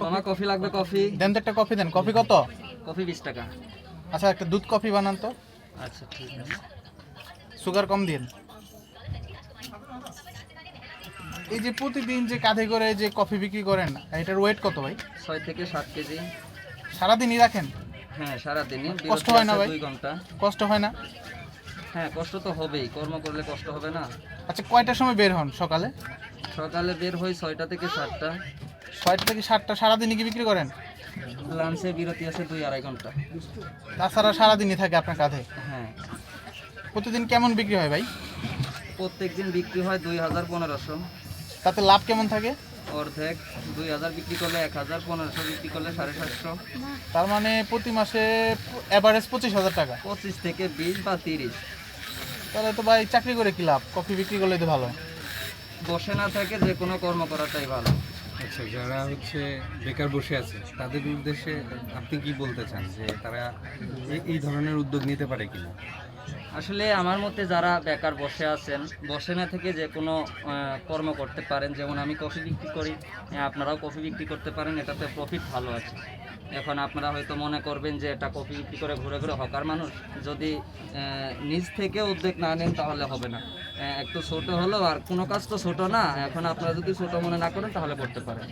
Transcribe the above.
তোমার কফি লাগবে? কফি দেন তো একটা কফি দেন। কফি কত? কফি 20 টাকা। আচ্ছা একটা দুধ কফি বানান তো। আচ্ছা ঠিক আছে। সুগার কম দিন। এই যে প্রতিদিন যে কাঁধে করে যে কফি বিক্রি করেন এটার ওয়েট কত ভাই? 6 থেকে 7 কেজি। সারাদিনই রাখেন? হ্যাঁ সারাদিনই। কষ্ট হয় না ভাই? 2 ঘন্টা। কষ্ট হয় না? হ্যাঁ কষ্ট তো হবেই, কর্ম করলে কষ্ট হবে না? আচ্ছা কয়টার সময় বের হন সকালে? সকালে বের হই 6টা থেকে 7টা। 6টা থেকে 7টা। সারাদিনই কি বিক্রি করেন? লাঞ্চে বিরতি আছে 2-2.5 ঘন্টা। তাছাড়া সারাদিনই থাকে আপনার কাঁধে? হ্যাঁ প্রতিদিন কেমন বিক্রি হয় ভাই? প্রত্যেকদিন বিক্রি হয় 2000-1500। তাতে লাভ কেমন থাকে? অর্ধেক 2000 বিক্রি করলে 1000, 1500 বিক্রি করলে 750। তার মানে প্রতি মাসে অ্যাভারেজ 25,000 টাকা। 25 থেকে 20 বা 30। তাহলে তো ভাই চাকরি করে কি লাভ? কফি বিক্রি করলেই তো ভালো। বসে না থেকে যে কোনো কর্ম করাটাই ভালো। আচ্ছা, যারা বেকার বসে আছে তাদের উদ্দেশ্যে আপনি কি বলতে চান যে তারা এই ধরনের উদ্যোগ নিতে পারে কিনা? আসলে আমার মতে যারা বেকার বসে আছেন, বসে না থেকে যে কোনো কর্ম করতে পারেন। যেমন আমি কফি বিক্রি করি, আপনারাও কফি বিক্রি করতে পারেন, এটাতে প্রফিট ভালো আছে। এখন আপনারা হয়তো মনে করবেন যে এটা কফি বিক্রি করে ঘুরে ঘুরে হকার মানুষ। যদি নিজ থেকে উদ্যোগ না নেন তাহলে হবে না। একটু ছোট হলেও, আর কোনো কাজ তো ছোট না, এখন আপনারা যদি ছোট মনে না করেন তাহলে করতে পারেন।